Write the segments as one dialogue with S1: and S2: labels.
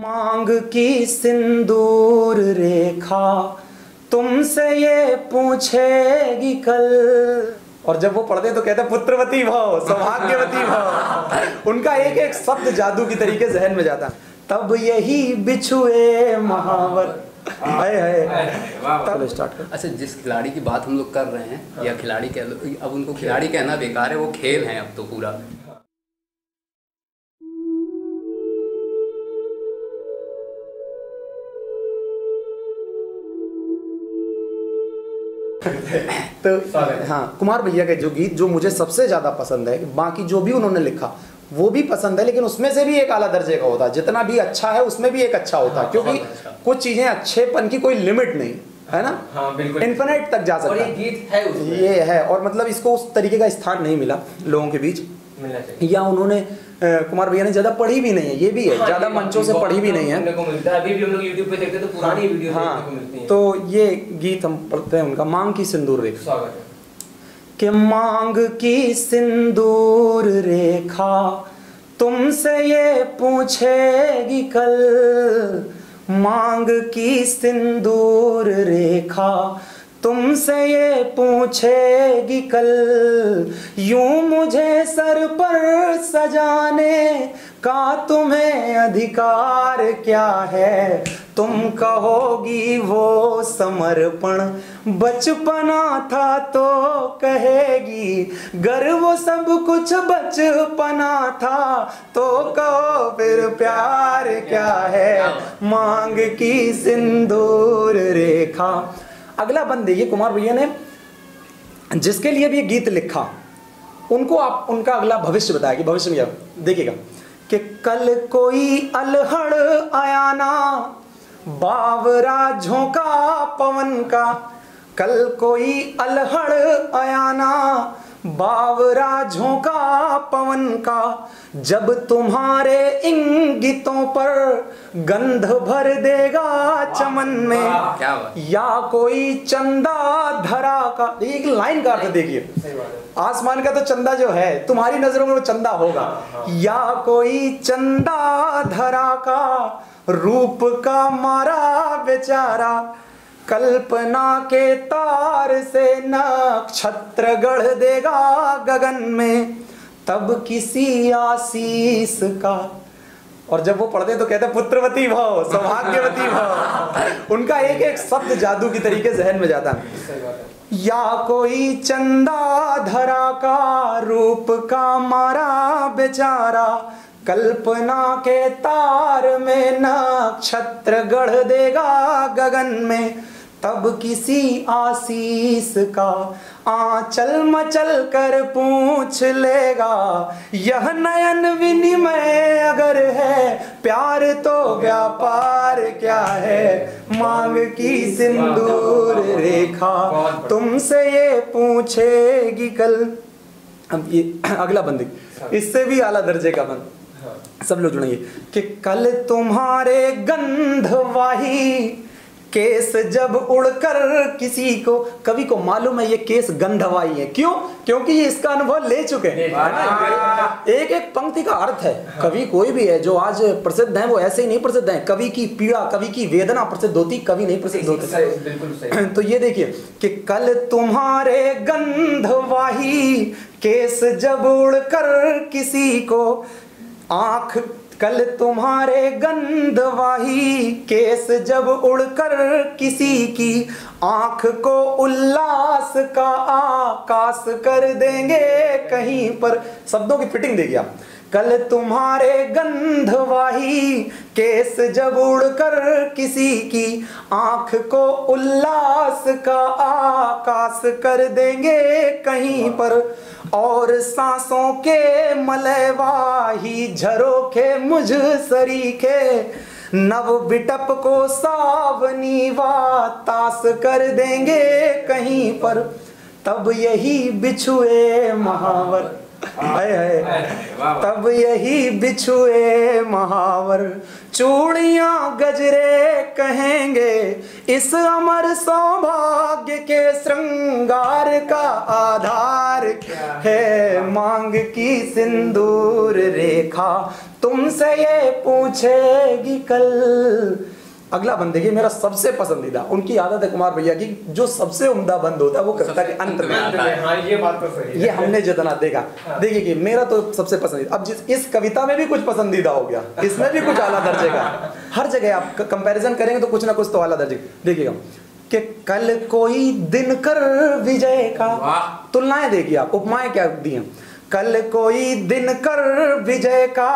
S1: मांग की सिंदूर रेखा तुमसे ये पूछेगी कल। और जब वो पढ़ते तो कहते पुत्रवती भव, सौभाग्यवती भव। उनका एक एक शब्द जादू की तरीके जहन में जाता। तब यही बिछुए महावर। चलो स्टार्ट कर।
S2: अच्छा, जिस खिलाड़ी की बात हम लोग कर रहे हैं या खिलाड़ी कह लो, अब उनको खिलाड़ी कहना बेकार है, वो खेल है अब तो पूरा।
S1: तो हाँ, कुमार भैया के जो गीत जो मुझे सबसे ज्यादा पसंद है, बाकी जो भी उन्होंने लिखा वो भी पसंद है, लेकिन उसमें से भी एक आला दर्जे का होता है। जितना भी अच्छा है उसमें भी एक अच्छा होता है, क्योंकि कुछ चीजें अच्छेपन की कोई लिमिट नहीं है ना।
S3: हाँ, बिल्कुल
S1: इन्फिनिट तक जा सकता है।
S3: और ये गीत है उसमें।
S1: ये है, और मतलब इसको उस तरीके का स्थान नहीं मिला लोगों के बीच,
S3: मिलना चाहिए।
S1: या उन्होंने कुमार भैया ने ज्यादा पढ़ी भी नहीं है, ये भी है,
S3: हाँ,
S1: ज्यादा मंचों से पढ़ी भी नहीं है।
S3: को मिलता है। अभी भी हम लोग YouTube पे देखते हैं तो पुरानी वीडियो
S1: हाँ,
S3: देखने को मिलती हैं।
S1: तो ये गीत हम पढ़ते हैं उनका, मांग की सिंदूर रेखा।
S3: स्वागत है।
S1: कि मांग की सिंदूर रेखा तुमसे ये पूछेगी कल। मांग की सिंदूर रेखा तुमसे ये पूछेगी कल। यूं मुझे सर पर सजाने का तुम्हें अधिकार क्या है। तुम कहोगी वो समर्पण बचपना था तो कहेगी गर वो सब कुछ बचपना था तो कहो फिर प्यार क्या है। मांग की सिंदूर रेखा। अगला बंद देखिए, कुमार भैया ने जिसके लिए भी ये गीत लिखा उनको आप उनका अगला भविष्य बताया कि भविष्य में देखिएगा कि कल कोई अलहड़ आया ना बावरा झोंका पवन का। कल कोई अलहड़ आया ना बावरा झोंका पवन का। जब तुम्हारे इंगितों पर गंध भर देगा चमन में। या कोई चंदा धरा का, एक लाइन का अर्थ देखिए, आसमान का तो चंदा जो है तुम्हारी नजरों में वो चंदा होगा। या कोई चंदा धरा का रूप का मारा बेचारा। कल्पना के तार से नक्षत्र गढ़ देगा गगन में तब किसी आशीष का। और जब वो पढ़ते तो कहते पुत्रवती भव, सौभाग्यवती भव। उनका एक एक शब्द जादू की तरीके जहन में जाता है। या कोई चंदा धरा का रूप का मारा बेचारा। कल्पना के तार में नक्षत्र गढ़ देगा गगन में तब किसी आशीष का आंचल मचल कर पूछ लेगा। यह नयन विनिमय अगर है प्यार तो व्यापार क्या है। मांग की सिंदूर रेखा तुमसे ये पूछेगी कल। अब ये अगला बंद, इससे भी आला दर्जे का बंद, सब लोग जुड़ेंगे कि कल तुम्हारे गंधवाही केस जब उड़कर किसी को। कवि को मालूम है ये केस गंधवाही है, क्यों? क्योंकि ये इसका अनुभव ले चुके हैं। एक एक पंक्ति का अर्थ है। कवि कोई भी है जो आज प्रसिद्ध है वो ऐसे ही नहीं प्रसिद्ध है। कवि की पीड़ा, कवि की वेदना प्रसिद्ध होती, कवि नहीं प्रसिद्ध होते।
S3: बिल्कुल सही।
S1: तो ये देखिए कि कल तुम्हारे गंधवाही केस जब उड़कर किसी को आंख। कल तुम्हारे गंधवाही केस जब उड़कर किसी की आंख को उल्लास का आकाश कर देंगे कहीं पर। शब्दों की फिटिंग देखिए आप। कल तुम्हारे गंधवाही केस जब उड़कर किसी की आंख को उल्लास का आकाश कर देंगे कहीं पर। और सांसों के मलयवाही झरोखे मुझ सरीखे नव बिटप को सावनी तास कर देंगे कहीं पर। तब यही बिछुए महावर, तब यही बिछुए महावर। चूड़ियां गजरे कहेंगे इस अमर सौभाग्य के श्रृंगार का आधार है। मांग की सिंदूर रेखा तुमसे ये पूछेगी कल। अगला बंद देखिए, मेरा सबसे पसंदीदा, उनकी आदत है कुमार भैया की, जो सबसे उम्दा बंद होता है वो कविता के अंत में आता है।
S3: हाँ ये बात तो सही है।
S1: ये हमने जितना देखा। देखिए कि मेरा तो सबसे पसंदीदा, अब इस कविता में भी कुछ पसंदीदा हो गया, इसमें भी कुछ आला दर्जे का। हर जगह आप कंपैरिजन करेंगे तो कुछ ना कुछ तो आला दर्जे। देखिएगा कि कल कोई दिनकर विजय का, तुलनाएं देखिए आप, उपमाएं क्या दी हैं। कल कोई दिनकर विजय का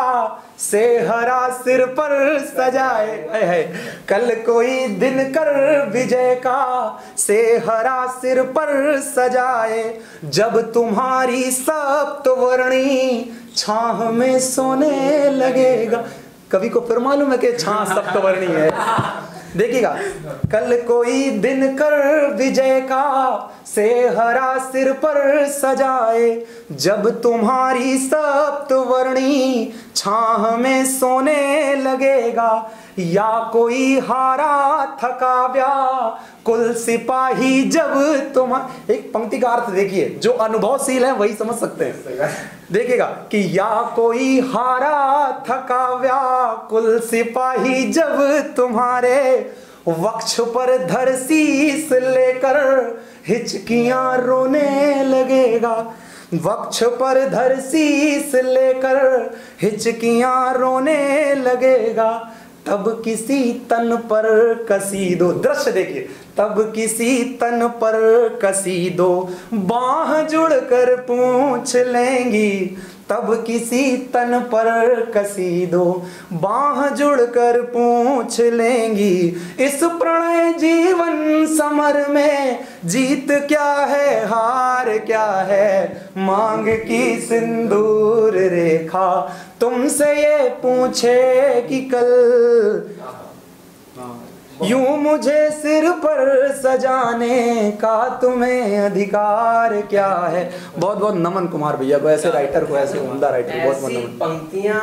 S1: सेहरा सिर पर सजाए है। कल कोई दिनकर विजय का सेहरा सिर पर सजाए, जब तुम्हारी सप्तवर्णी छाह में सोने लगेगा। कवि को फिर मालूम है कि छाह सप्तवर्णी है। देखिएगा, कल कोई दिनकर विजय का सेहरा सिर पर सजाए, जब तुम्हारी सप्तवर्णी छाह में सोने लगेगा। या कोई हारा थका व्याकुल सिपाही जब तुम, एक पंक्ति का अर्थ देखिए, जो अनुभवशील है वही समझ सकते हैं। देखिएगा कि या कोई हारा थका व्याकुल सिपाही जब तुम्हारे वक्ष पर धर शीस लेकर हिचकियां रोने लगेगा। वक्ष पर धर शीस लेकर हिचकियां रोने लगेगा, तब किसी तन पर कसी दो, दृश्य देखिए, तब किसी तन पर कसी दो बाह जुड़कर पूछ लेंगी। तब किसी तन पर कसी दो बाह जुड़कर पूछ लेंगी। इस प्रणय जीवन समर में जीत क्या है हार क्या है, मांग की सिंदूर रेखा तुमसे ये पूछे कि कल। यूं मुझे सिर पर सजाने का तुम्हें अधिकार क्या है। बहुत बहुत नमन कुमार भैया को, ऐसे राइटर को, ऐसे उम्दा राइटर को बहुत बहुत नमन।
S3: पंक्तियां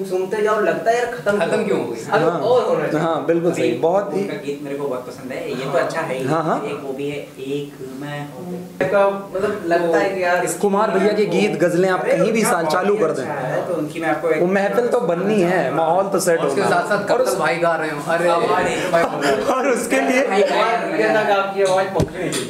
S3: सुनते जाओ लगता है यार खत्म क्यों हो गई। और होना चाहिए।
S1: हाँ बिल्कुल सही, बहुत ही
S4: गीत मेरे को बहुत पसंद है, ये तो अच्छा है।
S1: हाँ।
S4: एक वो भी है, एक मैं हूँ,
S3: मतलब लगता है कि यार
S1: कुमार भैया के गीत गजलें आप कहीं भी चालू कर दें
S4: तो उनकी मैं आपको
S1: वो महफिल तो बननी है, माहौल तो सेट
S2: उसके
S1: होगा।
S2: साथ साथ कपिल भाई गा रहे हो, अरे
S1: और उसके लिए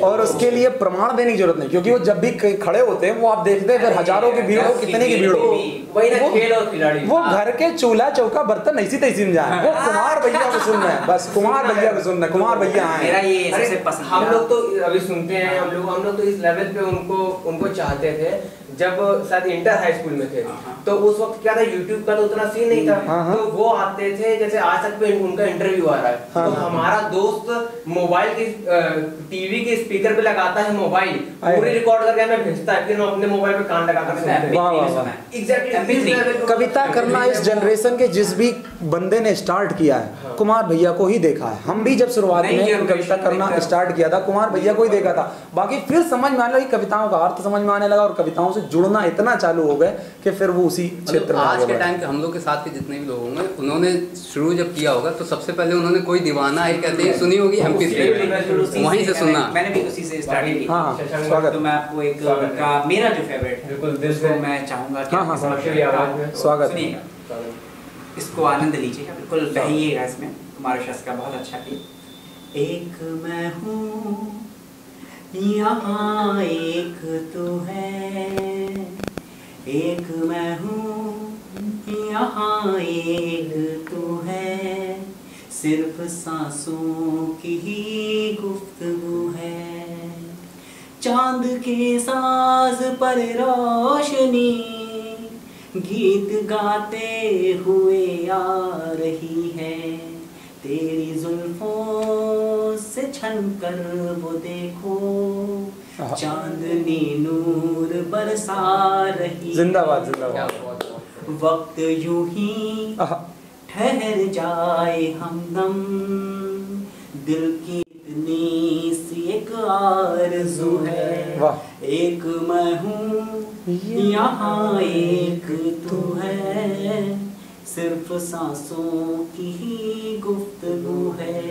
S1: और उसके लिए प्रमाण देने की जरूरत नहीं, क्योंकि वो जब भी खड़े होते हैं वो आप देखते हैं फिर हजारों की भीड़ हो, कितने की भीड़ हो,
S3: वही ना खेल और खिलाड़ी।
S1: वो घर के चूल्हा चौका बर्तन ऐसी तैसी में जाए, वो कुमार भैया को सुनना है, बस कुमार भैया को सुनना है, कुमार भैया आए।
S4: मेरा ये सबसे पसंद।
S3: हम लोग तो अभी सुनते हैं, हम लोग तो इस लेवल पे उनको चाहते थे जब शायद इंटर हाई स्कूल में थे। तो उस वक्त क्या था, यूट्यूब का तो उतना सीन नहीं था। तो वो आते थे, जैसे आज तक पे उनका इंटरव्यू आ रहा है तो हमारा दोस्त मोबाइल की टीवी के स्पीकर पे लगाता है मोबाइल, पूरी रिकॉर्ड करके हमें भेजता है, फिर हम अपने मोबाइल पे कान लगा कर सुनते हैं। एग्जैक्टली
S1: कविता करना इस जनरेशन के जिस भी बंदे ने स्टार्ट किया है कुमार भैया को ही देखा है। हम भी जब शुरुआत में कविता करना स्टार्ट किया था कुमार भैया को ही देखा था। बाकी फिर समझ में आने लगी, कविताओं का अर्थ समझ में आने लगा और कविताओं से जुड़ना इतना चालू हो गए कि फिर वो उसी क्षेत्र में
S2: आज के टाइम के हम लोग के साथ के जितने भी लोग होंगे, उन्होंने शुरू जब किया होगा तो सबसे पहले उन्होंने कोई दीवाना है कहते हैं सुनी होगी MP3 वहीं से सुनना।
S4: मैंने भी उसी से स्टार्टिंग की।
S1: हाँ स्वागत।
S4: तो मैं आपको एक का मेरा जो फेवरेट है
S3: बिल्कुल दिल से
S4: मैं चाहूंगा कि
S1: स्वागत।
S4: सुनिएगा, इसको आनंद लीजिएगा, बिल्कुल बहिएगा इसमें। कुमार शस का बहुत अच्छा गीत। एक मैं हूँ यहाँ एक तू है, एक मैं हूँ यहाँ एक तू है, सिर्फ सांसों की ही गुफ्तगू है। चांद के साज पर रोशनी गीत गाते हुए आ रही है, तेरी जुल्फों से छनकर वो देखो, चांदनी नूर बरसा रही।
S1: जिंदाबाद जिंदाबाद।
S4: वक्त यूं ही ठहर जाए हमदम, दिल की इतनी सी एक आरज़ू है।
S1: वाह।
S4: एक मैं हूँ यहाँ एक तू है, सिर्फ सांसों की ही गुफ्तगू है।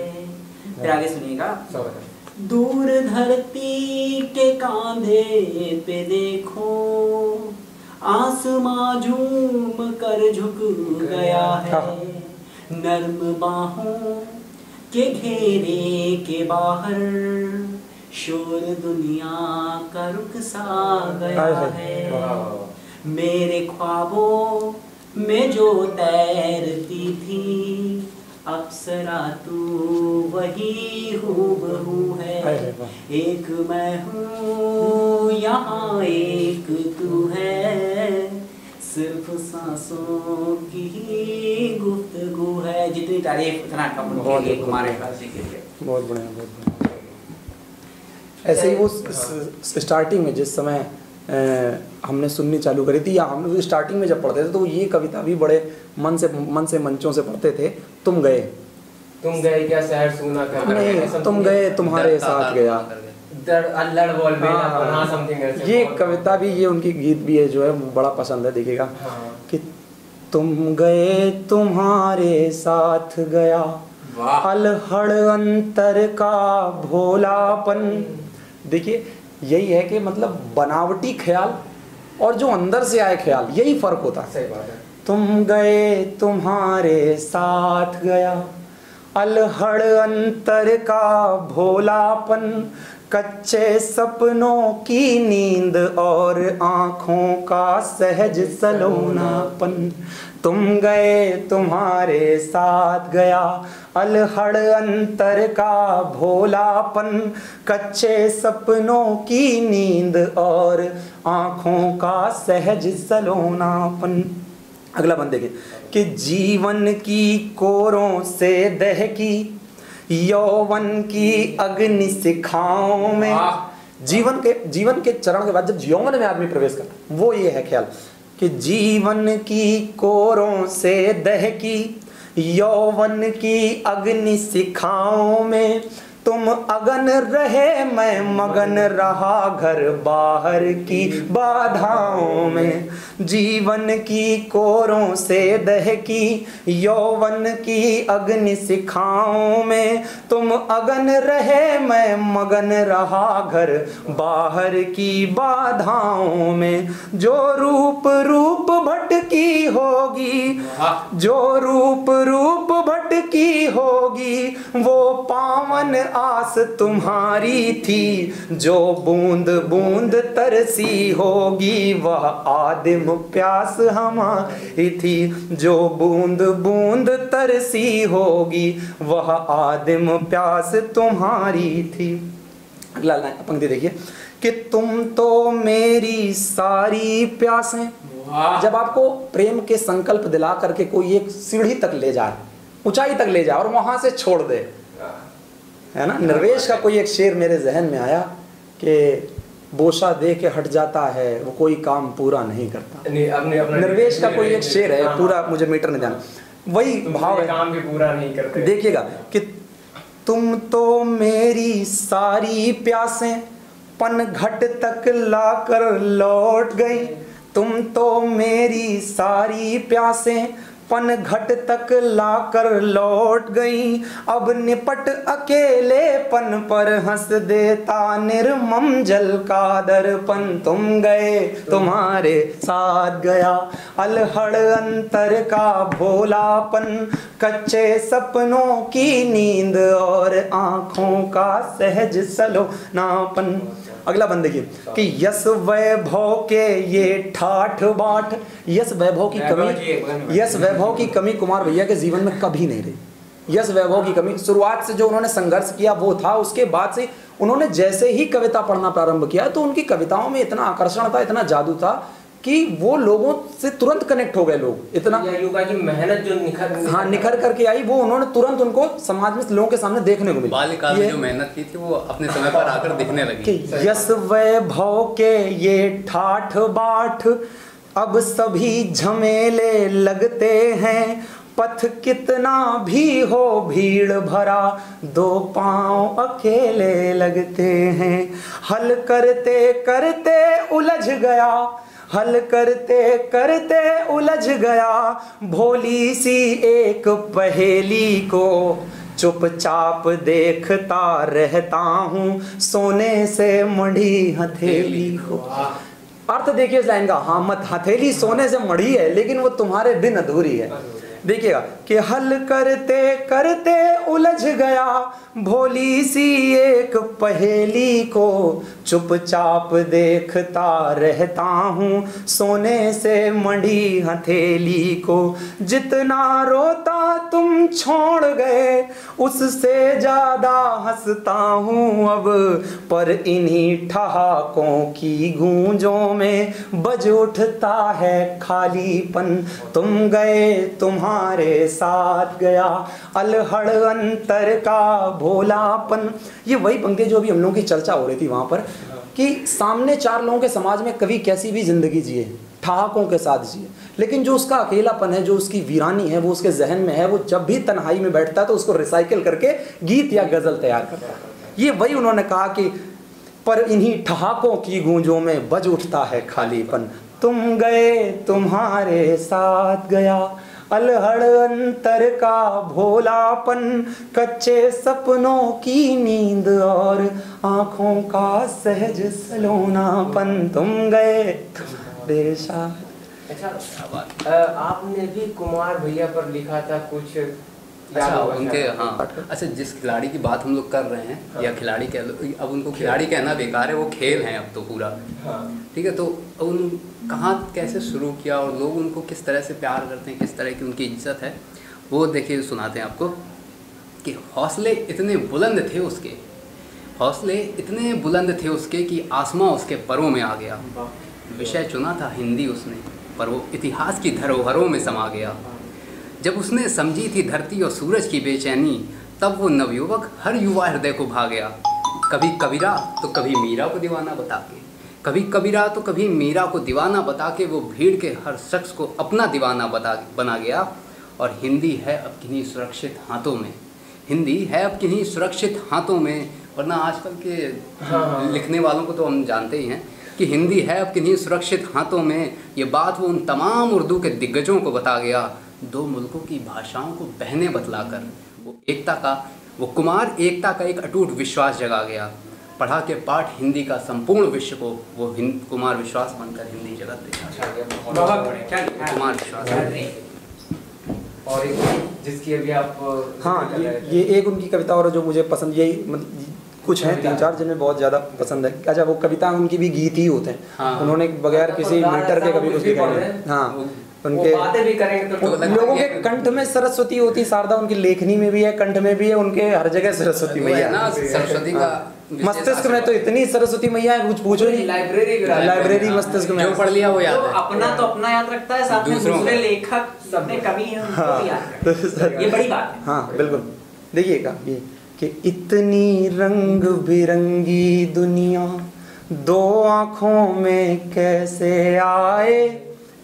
S4: फिर आगे सुनिएगा। दूर धरती के कांधे पे देखो, आसमां झूम कर झुक गया है, नर्म बाहों के घेरे के बाहर शोर दुनिया का रुख सा गया है। मेरे ख्वाबों में जो तैरती थी अप्सरा तू वही हूबहू है। एक मैं हूँ यहाँ एक तू है, सिर्फ सांसों की ही गुफ्तगू है। जितनी तारीफ उतना कम होगी कुमार जी के लिए।
S1: बहुत बढ़िया, बहुत बढ़िया। ऐसे ही वो स्टार्टिंग में जिस समय हमने सुननी चालू करी थी, या हम स्टार्टिंग में जब पढ़ते थे तो ये कविता भी बड़े मन से मंचों से पढ़ते थे। तुम गए
S3: क्या शहर सूना कर,
S1: नहीं तुम गए तुम्हारे साथ गया, ये कविता भी, ये उनकी गीत भी है जो है बड़ा पसंद है। देखिएगा कि तुम गए तुम्हारे साथ गया, अलहड़ अंतर का भोलापन। देखिए यही है कि मतलब बनावटी ख्याल और जो अंदर से आए ख्याल, यही फर्क होता है।
S3: सही बात है।
S1: तुम गए तुम्हारे साथ गया, अलहड़ अंतर का भोलापन, कच्चे सपनों की नींद और आँखों का सहज सलोनापन। तुम गए तुम्हारे साथ गया, अलहड़ अंतर का भोलापन, कच्चे सपनों की नींद और आँखों का सहज सलोनापन। अगला बंद देखिए कि जीवन की कोरों से दहकी यौवन की अग्नि शिखाओं में। जीवन के चरण के बाद जब यौवन में आदमी प्रवेश करता है, वो ये है ख्याल कि जीवन की कोरों से दहकी यौवन की अग्नि शिखाओं में, तुम अगन रहे मैं मगन रहा घर बाहर की बाधाओं में। जीवन की कोरों से दहकी यौवन की अग्नि शिखाओं में, तुम अगन रहे मैं मगन रहा घर बाहर की बाधाओं में। जो रूप रूप भटकी होगी, जो रूप रूप भटकी होगी, वो पावन आस तुम्हारी थी। जो बूंद बूंद तरसी होगी, वह आदिम प्यास हमारी थी। जो बूंद बूंद तरसी होगी, वह आदिम प्यास तुम्हारी थी। अगला पंक्ति देखिए कि तुम तो मेरी सारी प्यासें। जब आपको प्रेम के संकल्प दिला करके कोई एक सीढ़ी तक ले जाए, ऊंचाई तक ले जाए और वहां से छोड़ दे, है ना। निर्वेश का कोई एक शेर मेरे जहन में आया कि बोसा दे के हट जाता है वो कोई काम पूरा नहीं करता। निर्वेश का कोई एक शेर है, पूरा मुझे मीटर नहीं जाना, वही भाव है,
S3: काम भी पूरा नहीं करते।
S1: देखिएगा कि तुम तो मेरी सारी प्यासें पन घट तक लाकर लौट गई। तुम तो मेरी सारी प्यासें पन घट तक लाकर लौट गई। अब निपट अकेलेपन पर हंस देता निर्मम जल का दर्पण। तुम गए तुम्हारे साथ गया, अलहड़ अंतर का भोलापन, कच्चे सपनों की नींद और आंखों का सहज सलोनापन। अगला बंद देखिए कि यश वैभव के ये ठाठ बाट। यश वैभव की कमी कुमार भैया के जीवन में कभी नहीं रही। यश वैभव की कमी, शुरुआत से जो उन्होंने संघर्ष किया वो था, उसके बाद से उन्होंने जैसे ही कविता पढ़ना प्रारंभ किया तो उनकी कविताओं में इतना आकर्षण था, इतना जादू था कि वो लोगों से तुरंत कनेक्ट हो गए लोग। इतना
S3: युवा की मेहनत जो
S1: निखर करके आई, वो उन्होंने तुरंत उनको समाज में लोगों के सामने देखने को मिली।
S2: बाल्यकाल में जो मेहनत की थी वो अपने समय पर आकर दिखने लगी।
S1: यश वैभव के ये ठाठ बाट अब सभी झमेले लगते हैं। पथ कितना भी हो भीड़ भरा, दो पांव अकेले लगते हैं। हल करते करते उलझ गया, हल करते करते उलझ गया, भोली सी एक पहेली को चुपचाप देखता रहता हूँ, सोने से मढ़ी हथेली को। अर्थ देखिए इस लाइन का, हाँ मत हथेली सोने से मढ़ी है लेकिन वो तुम्हारे बिन अधूरी है। देखिएगा कि हल करते करते उलझ गया भोली सी एक पहेली को, चुपचाप देखता रहता हूँ सोने से मढ़ी हथेली को। जितना रोता तुम छोड़ गए उससे ज्यादा हंसता हूँ अब, पर इन्हीं ठहाकों की गूंजों में बज उठता है खालीपन। तुम गए तुम्हारे साथ गया अलहड़ अंतर का भोलापन। ये वही पंक्ति जो अभी हम लोगों की चर्चा हो रही थी वहां पर, कि सामने चार लोगों के समाज में कवि कैसी भी जिंदगी जिए, ठहाकों के साथ जिए, लेकिन जो उसका अकेलापन है, जो उसकी वीरानी है, वो उसके जहन में है, वो जब भी तन्हाई में बैठता है तो उसको रिसाइकिल करके गीत या गजल तैयार करता है। ये वही उन्होंने कहा कि पर इन्हीं ठहाकों की गूंजों में बज उठता है खालीपन। तुम गए तुम्हारे साथ गया अलहड़ अंतर का भोलापन, कच्चे सपनों की नींद और आंखों का सहज सलोनापन। तुम गए मेरे साथ।
S3: अच्छा, आपने भी कुमार भैया पर लिखा था कुछ?
S2: अच्छा उनके, हाँ अच्छा, जिस खिलाड़ी की बात हम लोग कर रहे हैं,
S3: हाँ।
S2: या खिलाड़ी कह लो, अब उनको खिलाड़ी कहना बेकार है, वो खेल हैं अब तो पूरा,
S3: हाँ।
S2: ठीक है। तो उन कहाँ कैसे शुरू किया और लोग उनको किस तरह से प्यार करते हैं, किस तरह की उनकी इज्जत है, वो देखिए सुनाते हैं आपको। कि हौसले इतने बुलंद थे उसके, हौसले इतने बुलंद थे उसके कि आसमां उसके परों में आ गया। विषय चुना था हिंदी उसने, पर वो इतिहास की धरोहरों में समा गया। जब उसने समझी थी धरती और सूरज की बेचैनी, तब वो नवयुवक हर युवा हृदय को भा गया। कभी कबीरा तो कभी मीरा को दीवाना बता के, कभी कबीरा तो कभी मीरा को दीवाना बता के वो भीड़ के हर शख्स को अपना दीवाना बना गया। और हिंदी है अब किन्हीं सुरक्षित हाथों में, हिंदी है अब किन्हीं सुरक्षित हाथों में। वरना आजकल के लिखने वालों को तो हम जानते ही हैं कि हिंदी है अब किन्हीं सुरक्षित हाथों में। ये बात वो उन तमाम उर्दू के दिग्गजों को बता गया, दो मुल्कों की भाषाओं को बहने बतलाकर। वो एकता का, वो कुमार एकता का एक अटूट विश्वास जगा गया। पढ़ा के पाठ हिंदी का संपूर्ण विश्व को वो कुमार विश्वास बनकर हिंदी जगत देखा।
S4: बहुत बढ़िया, क्या लिखा है?
S2: कुमार विश्वास।
S3: और एक जिसकी अभी आप
S1: हाँ, ये एक उनकी कविता और जो मुझे पसंद, यही मतलब कुछ हैं 3-4 जिनमें बहुत ज़्यादा पसंद है। अच्छा, वो कविता उनकी भी गीत ही होते हैं।
S2: हाँ।
S1: उन्होंने बगैर किसी मीटर के कभी कुछ लिखा नहीं। हाँ, उनके
S3: बातें भी करेंगे तो
S1: लोगों के कंठ में सरस्वती होती, शारदा उनकी लेखनी में भी है, कंठ में भी है, उनके हर जगह सरस्वती मैया है
S2: ना, सरस्वती का
S1: मस्तिष्क में तो इतनी सरस्वती मैया है, कुछ पूछो नहीं। लाइब्रेरी मस्तिष्क में
S2: जो पढ़ लिया वो याद है।
S4: अपना तो अपना याद रखता है, साथ में दूसरे लेखक सबने कवि हैं उनको भी याद रखता है। ये बड़ी बात है।
S1: हाँ बिल्कुल। देखिएगा ये कि इतनी रंग बिरंगी दुनिया दो आँखों में कैसे आए,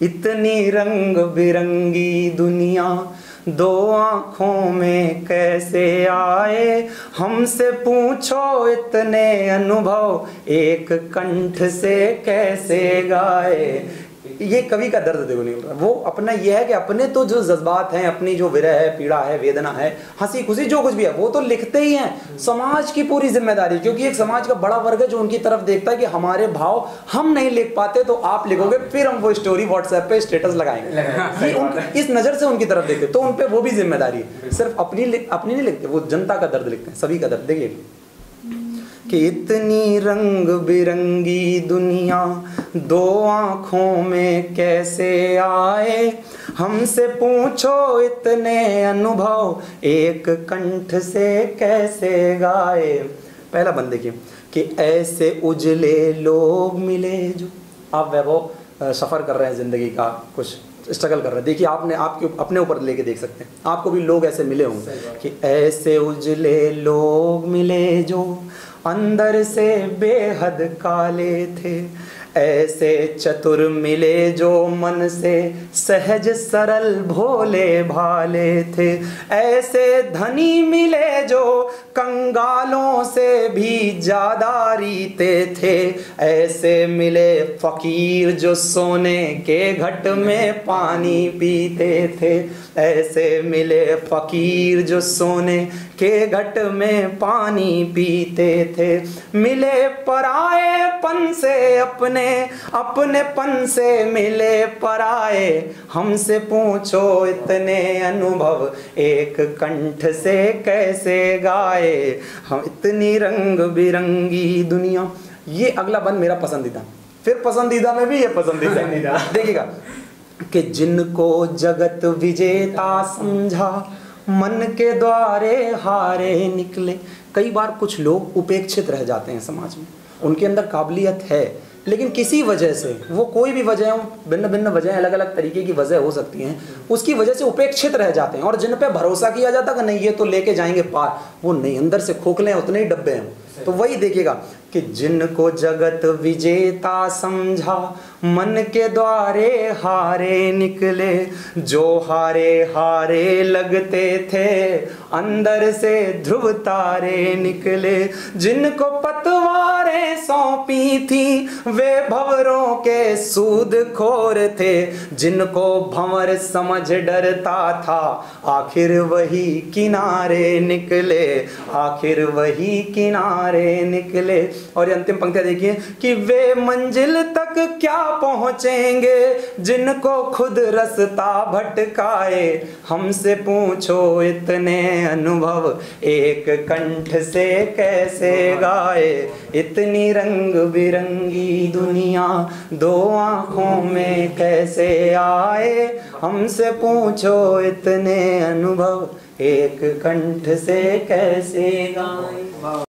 S1: इतनी रंग बिरंगी दुनिया दो आँखों में कैसे आए। हमसे पूछो इतने अनुभव एक कंठ से कैसे गाए। ये कवि का दर्द देखो नहीं रहा, वो अपना ये है कि अपने तो जो जज्बात हैं, अपनी जो विरह है, पीड़ा है, वेदना है, हंसी खुशी जो कुछ भी है, वो तो लिखते ही हैं। समाज की पूरी जिम्मेदारी, क्योंकि एक समाज का बड़ा वर्ग है जो उनकी तरफ देखता है कि हमारे भाव हम नहीं लिख पाते तो आप लिखोगे, फिर हम वो स्टोरी व्हाट्सएप पे स्टेटस लगाएंगे। ये इस नजर से उनकी तरफ देखते, तो उनपे वो भी जिम्मेदारी है। सिर्फ अपनी नहीं लिखते, वो जनता का दर्द लिखते हैं, सभी का दर्द। देखिए कि इतनी रंग बिरंगी दुनिया दो आँखों में कैसे आए। हमसे पूछो इतने अनुभव एक कंठ से कैसे गाए। पहला बंद देखिए कि ऐसे उजले लोग मिले जो, आप वैभव सफ़र कर रहे हैं ज़िंदगी का, कुछ स्ट्रगल कर रहे हैं, देखिए आपने आपके अपने ऊपर लेके देख सकते हैं, आपको भी लोग ऐसे मिले होंगे कि ऐसे उजले लोग मिले जो अंदर से बेहद काले थे। ऐसे चतुर मिले जो मन से सहज सरल भोले भाले थे। ऐसे धनी मिले जो कंगालों से भी ज्यादा रीते थे। ऐसे मिले फकीर जो सोने के घट में पानी पीते थे। ऐसे मिले फकीर जो सोने के घट में पानी पीते थे। मिले पराएपन से अपने अपनेपन से मिले पराए, हमसे पूछो इतने अनुभव एक कंठ से कैसे गाए, हम इतनी रंग बिरंगी दुनिया। ये अगला बंद मेरा पसंदीदा, फिर पसंदीदा में भी ये पसंदीदा देखिएगा कि जिनको जगत विजेता समझा, मन के द्वारे हारे निकले। कई बार कुछ लोग उपेक्षित रह जाते हैं समाज में, उनके अंदर काबिलियत है लेकिन किसी वजह से, वो कोई भी वजह हो, भिन्न भिन्न वजह, अलग अलग तरीके की वजह हो सकती हैं, उसकी वजह से उपेक्षित रह जाते हैं। और जिन पे भरोसा किया जाता कि नहीं ये तो लेके जाएंगे पार, वो नहीं, अंदर से खोखले हैं, उतने ही डब्बे हैं। तो वही देखिएगा कि जिनको जगत विजेता समझा, मन के द्वारे हारे निकले, जो हारे हारे लगते थे अंदर से ध्रुव तारे निकले। जिनको पतवारें सौंपी थी वे भंवरों के सूद खोर थे, जिनको भंवर समझ डरता था आखिर वही किनारे निकले, आखिर वही किनारे निकले। और ये अंतिम पंक्तियां देखिए कि वे मंजिल तक क्या पहुंचेंगे जिनको खुद रास्ता भटकाए, हमसे पूछो इतने अनुभव एक कंठ से कैसे गाए। इतनी रंग बिरंगी दुनिया दो आंखों में कैसे आए, हमसे पूछो इतने अनुभव एक कंठ से कैसे गाए।